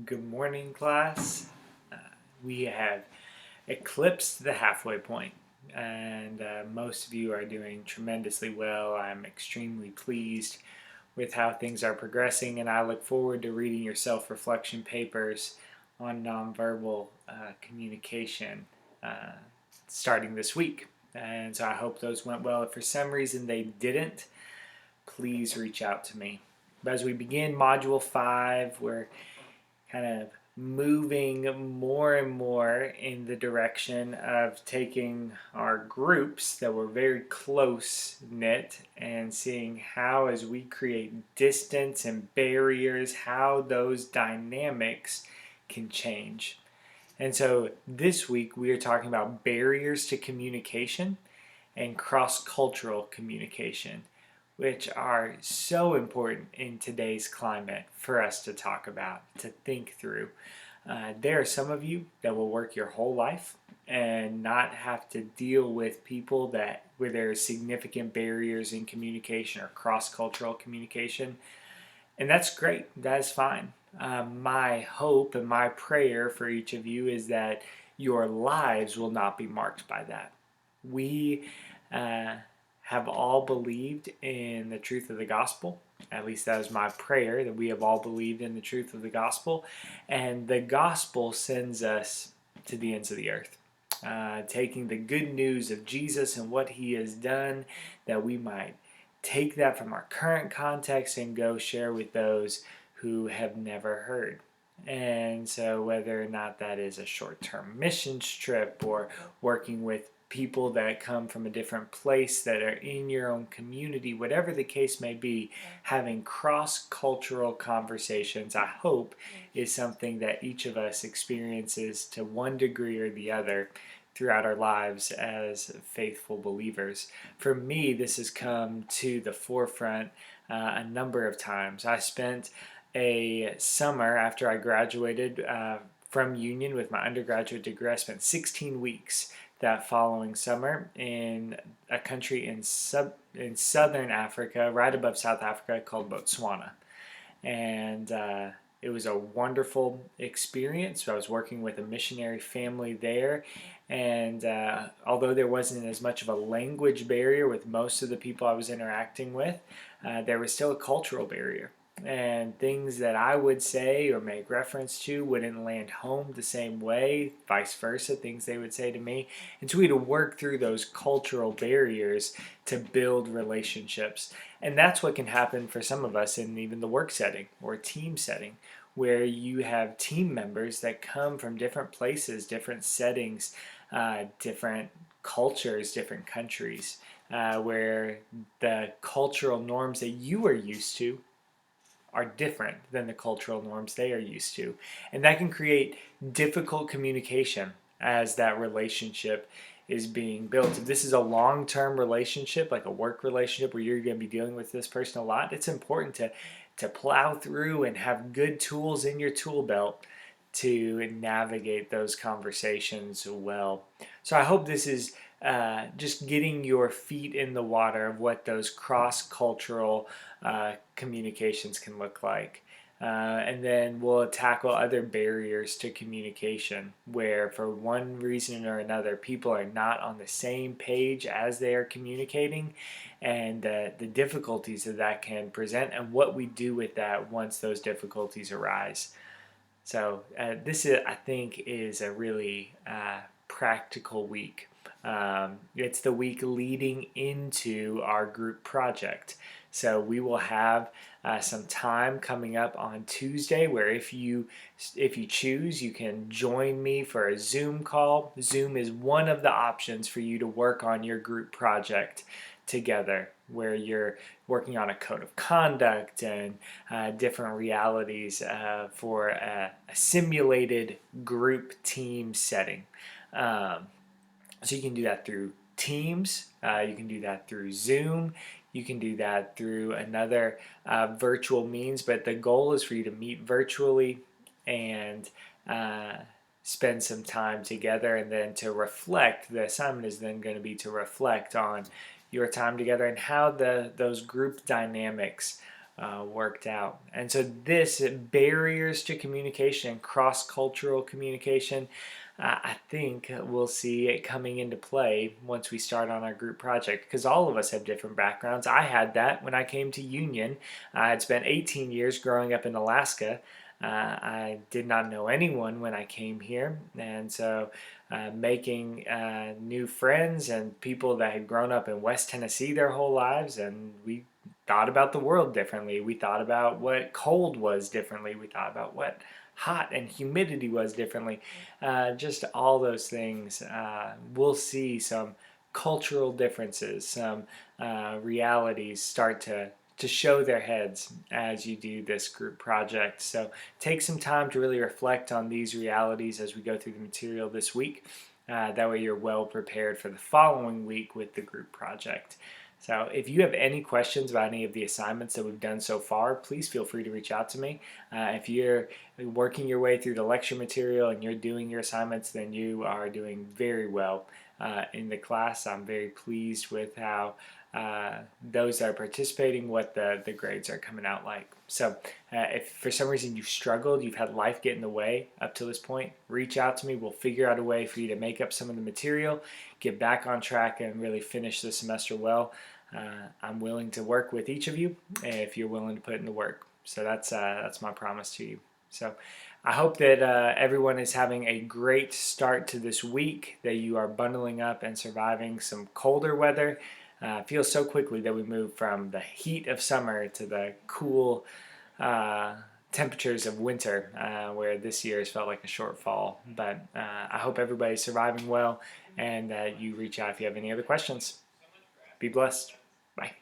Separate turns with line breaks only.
Good morning, class. We have eclipsed the halfway point, and most of you are doing tremendously well. I'm extremely pleased with how things are progressing, and I look forward to reading your self reflection papers on nonverbal communication uh, starting this week. And so I hope those went well. If for some reason they didn't, please reach out to me. But as we begin Module 5, we're kind of moving more and more in the direction of taking our groups that were very close knit and seeing how, as we create distance and barriers, how those dynamics can change. And so this week we are talking about barriers to communication and cross cultural communication, which are so important in today's climate for us to talk about, to think through. There are some of you that will work your whole life and not have to deal with people where there are significant barriers in communication or cross-cultural communication, and that's great. That's fine. My hope and my prayer for each of you is that your lives will not be marked by that. We uh, have all believed in the truth of the gospel. At least that is my prayer, that we have all believed in the truth of the gospel. And the gospel sends us to the ends of the earth, taking the good news of Jesus and what he has done, that we might take that from our current context and go share with those who have never heard. And so, whether or not that is a short term missions trip or working with people that come from a different place that are in your own community, whatever the case may be, having cross cultural conversations, I hope, is something that each of us experiences to one degree or the other throughout our lives as faithful believers. For me, this has come to the forefront a number of times. I spent a summer after I graduated from Union with my undergraduate degree. I spent 16 weeks that following summer in a country in southern Africa, right above South Africa, called Botswana. And it was a wonderful experience. I was working with a missionary family there, and although there wasn't as much of a language barrier with most of the people I was interacting with, there was still a cultural barrier. And things that I would say or make reference to wouldn't land home the same way, vice versa, things they would say to me. And so we had to work through those cultural barriers to build relationships. And that's what can happen for some of us in even the work setting or team setting, where you have team members that come from different places, different settings, different cultures, different countries, where the cultural norms that you are used to are different than the cultural norms they are used to. And that can create difficult communication as that relationship is being built. If this is a long term relationship, like a work relationship where you're going to be dealing with this person a lot, it's important to plow through and have good tools in your tool belt to navigate those conversations well. So I hope this is just getting your feet in the water of what those cross cultural communications can look like. And then we'll tackle other barriers to communication where, for one reason or another, people are not on the same page as they are communicating, and the difficulties that can present, and what we do with that once those difficulties arise. So this is, I think, is a really practical week. It's the week leading into our group project. So we will have some time coming up on Tuesday where if you choose, you can join me for a Zoom call. Zoom is one of the options for you to work on your group project together, where you're working on a code of conduct and different realities for a simulated group team setting. So you can do that through Teams, you can do that through Zoom, you can do that through another virtual means, but the goal is for you to meet virtually and spend some time together, and then to reflect. The assignment is then going to be to reflect on your time together and how those group dynamics worked out. And so this barriers to communication, cross-cultural communication, I think we'll see it coming into play once we start on our group project, because all of us have different backgrounds. I had that when I came to Union. I had spent 18 years growing up in Alaska. I did not know anyone when I came here, and so making new friends and people that had grown up in West Tennessee their whole lives, and we thought about the world differently. We thought about what cold was differently. We thought about what hot and humidity was differently. Just all those things. We'll see some cultural differences, some realities start to show their heads as you do this group project. So take some time to really reflect on these realities as we go through the material this week. That way you're well prepared for the following week with the group project. So if you have any questions about any of the assignments that we've done so far, please feel free to reach out to me. If you're working your way through the lecture material and you're doing your assignments, then you are doing very well in the class. I'm very pleased with how those that are participating, what the grades are coming out like. So if for some reason you've struggled, you've had life get in the way up to this point, reach out to me. We'll figure out a way for you to make up some of the material, get back on track, and really finish the semester well. I'm willing to work with each of you if you're willing to put in the work. So that's my promise to you. So I hope that everyone is having a great start to this week, that you are bundling up and surviving some colder weather. It feels so quickly that we move from the heat of summer to the cool temperatures of winter, where this year has felt like a short fall. But I hope everybody's surviving well, and you reach out if you have any other questions. Be blessed. Bye.